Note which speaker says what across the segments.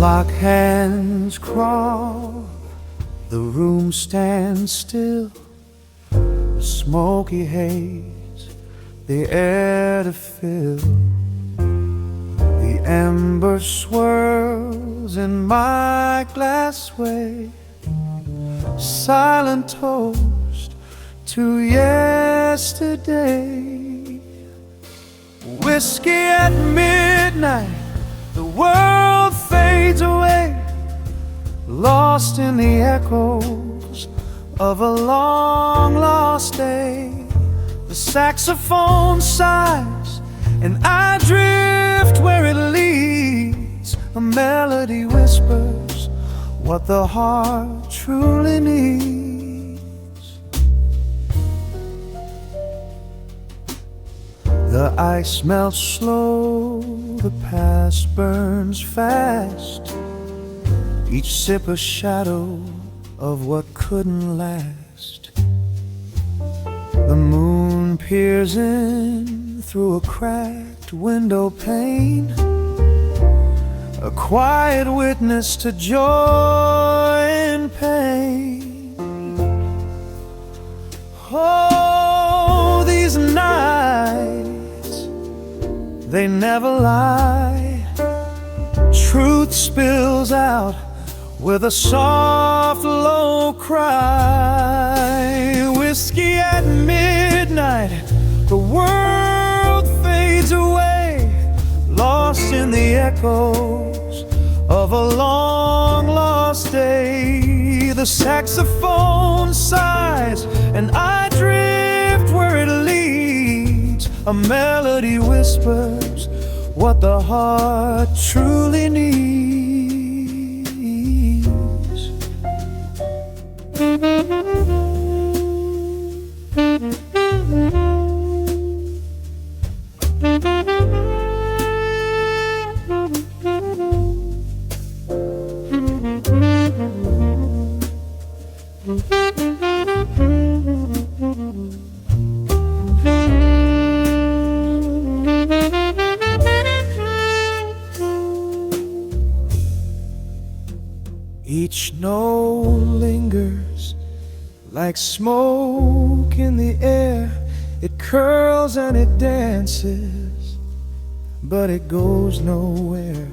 Speaker 1: clock hands crawl, the room stands still, a smoky haze, the air to fill. The ember swirls in my glassway, silent toast to yesterday. Whiskey at midnight, the world fades away, lost in the echoes of a long lost day. The saxophone sighs and I drift where it leads. A melody whispers what the heart truly needs. The ice melts slow, the past burns fast, each sip a shadow of what couldn't last. The moon peers in through a cracked window pane, a quiet witness to joy and pain. Oh, these nights, they never lie. Truth spills out with a soft, low cry. Whiskey at midnight, the world fades away, lost in the echoes of a long lost day. The saxophone sighs and I drift where it leads. A melody whispers what the heart truly needs. Each note lingers like smoke in the air. It curls and it dances, but it goes nowhere.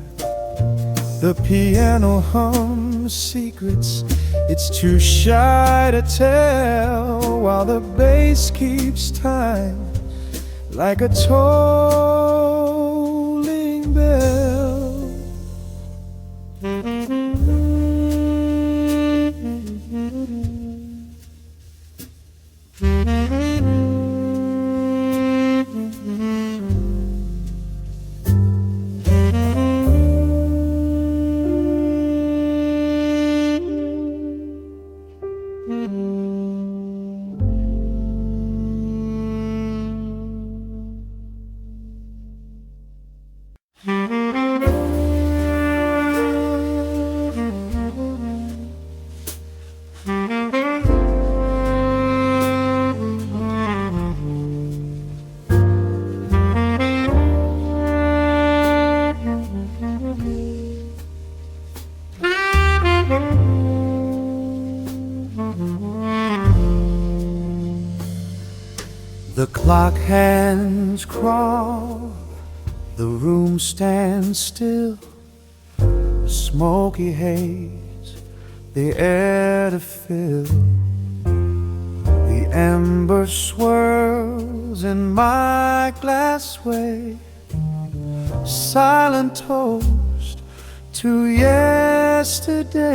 Speaker 1: The piano hums secrets it's too shy to tell, while the bass keeps time like a tolling bell. The clock hands crawl, the room stands still, a smoky haze, the air to fill. The ember swirls in my glassway, silent toast to yesterday.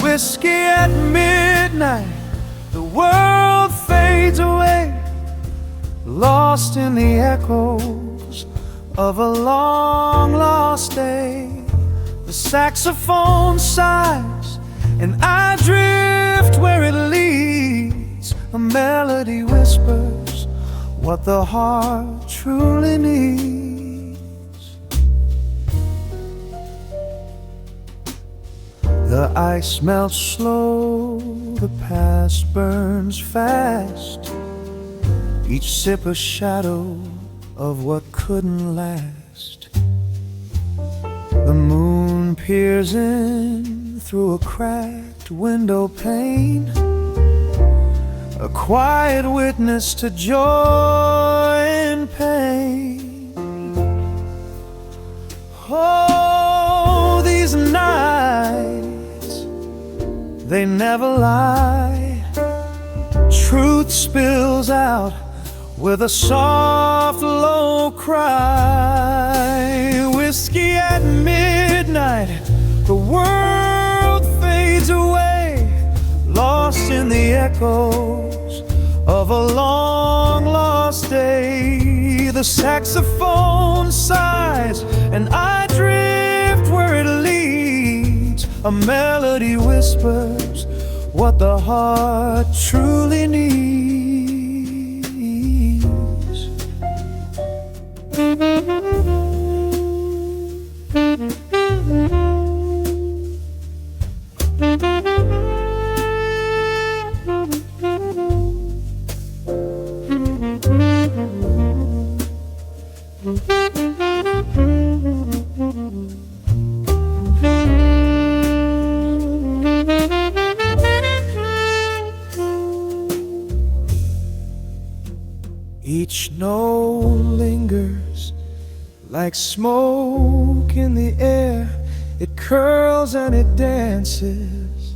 Speaker 1: Whiskey at midnight, the world fades away, lost in the echoes of a long lost day. The saxophone sighs and I drift where it leads. A melody whispers what the heart truly needs. The ice melts slow, the past burns fast, each sip a shadow of what couldn't last. The moon peers in through a cracked window pane, a quiet witness to joy and pain. Oh, these nights, they never lie. Truth spills out with a soft, low cry. Whiskey at midnight, the world fades away, lost in the echoes of a long-lost day. The saxophone sighs, and I drift where it leads. A melody whispers what the heart truly needs. Each note lingers like smoke in the air. It curls and it dances,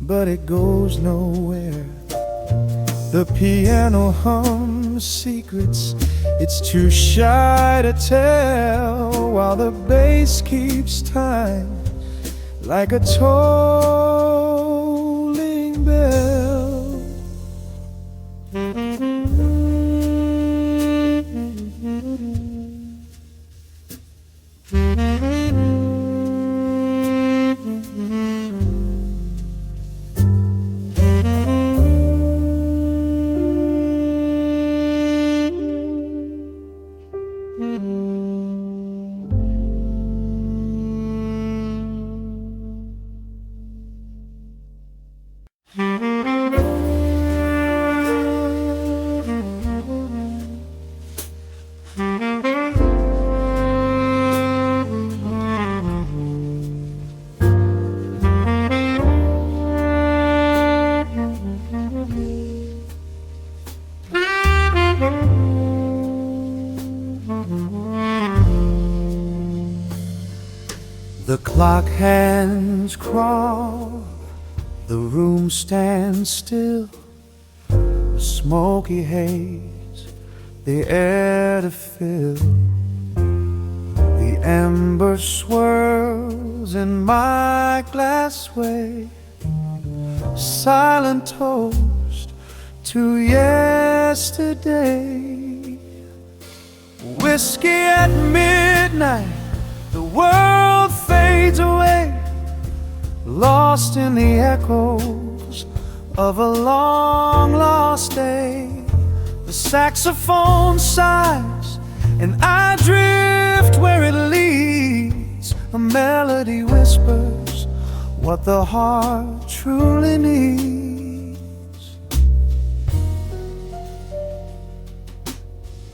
Speaker 1: but it goes nowhere. The piano hums secrets it's too shy to tell, while the bass keeps time like a tolling bell. The clock hands crawl, the room stands still, a smoky haze, the air to fill. The ember swirls in my glassway, silent toast to yesterday. Whiskey at midnight, the world fades away, lost in the echoes of a long-lost day. The saxophone sighs, and I drift where it leads. A melody whispers what the heart truly needs.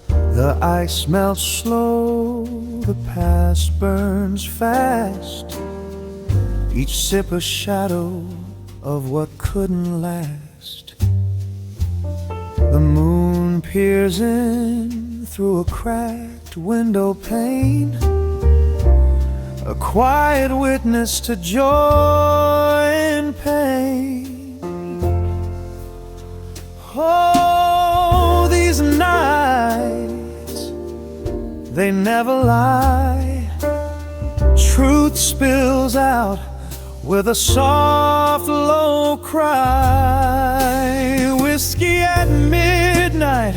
Speaker 1: The ice melts slow, the past burns fast, each sip a shadow of what couldn't last. The moon peers in through a cracked window pane, a quiet witness to joy and pain. Oh, these nights, they never lie. Truth spills out with a soft, low cry. Whiskey at midnight,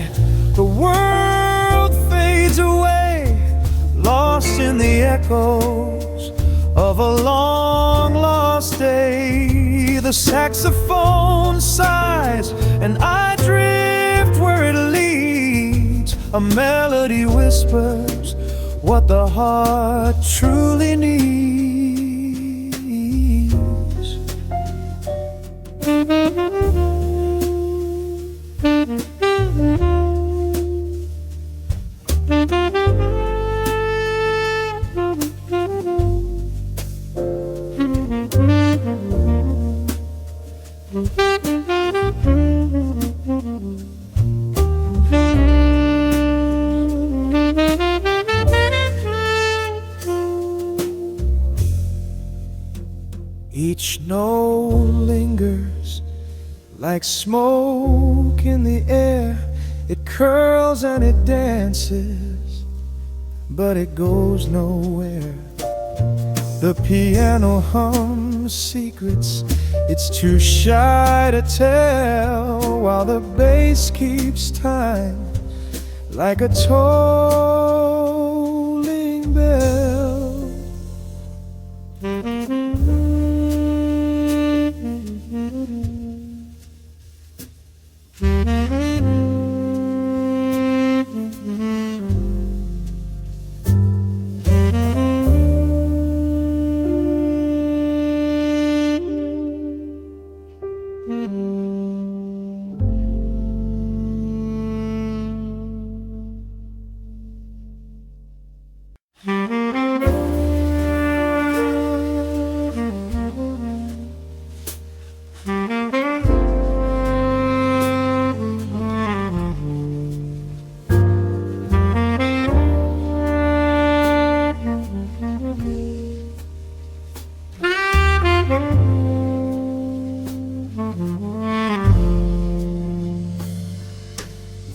Speaker 1: the world fades away, lost in the echoes of a long-lost day. The saxophone sighs, and I drift where it leads. A melody whispers what the heart truly needs. lingers like smoke in the air. It curls and it dances, but it goes nowhere. The piano hums secrets it's too shy to tell, while the bass keeps time like a tolling bell.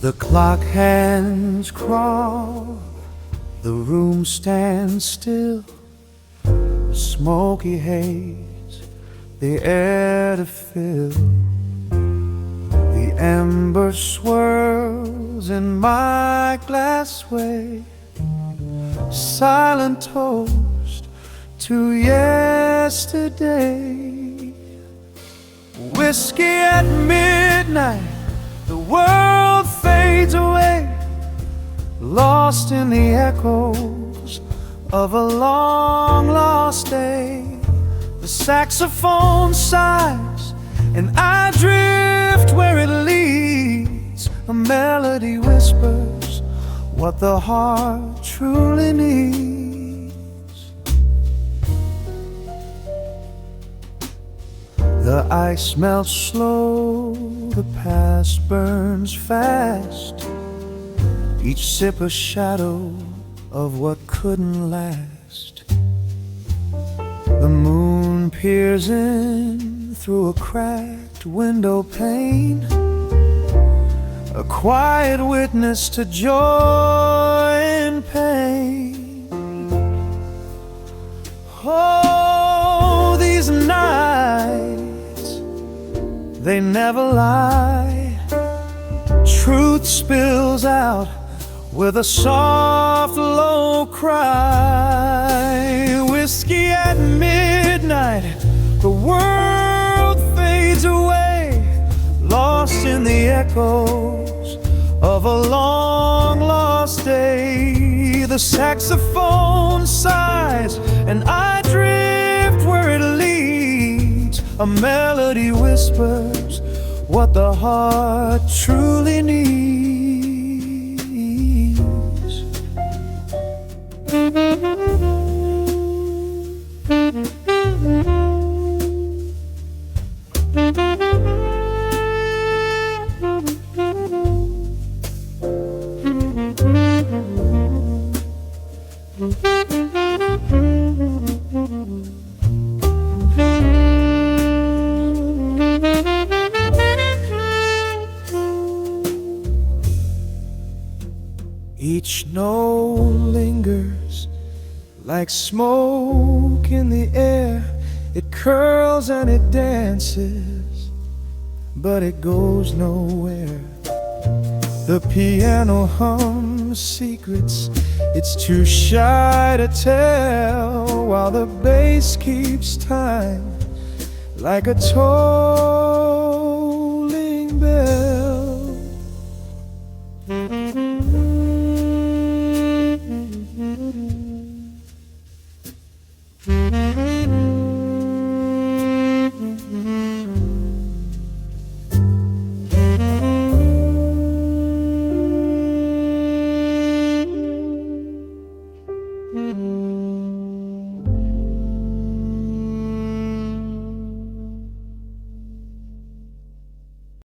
Speaker 1: The clock hands crawl, the room stands still, a smoky haze, the air to fill. The ember swirls in my glassway, silent toast to yesterday. Whiskey at midnight, the world fades away, lost in the echoes of a long lost day. The saxophone sighs and I drift where it leads. A melody whispers what the heart truly needs. The ice melts slow, the past burns fast, each sip a shadow of what couldn't last. The moon peers in through a cracked window pane, a quiet witness to joy and pain. Oh, these nights, they never lie. Truth spills out with a soft, low cry. Whiskey at midnight, the world fades away, lost in the echoes of a long lost day. The saxophone sighs and I drift where it leads. A melody whispers what the heart truly needs. Each note lingers like smoke in the air. It curls and it dances, but it goes nowhere. The piano hums secrets it's too shy to tell, while the bass keeps time like a tolling bell.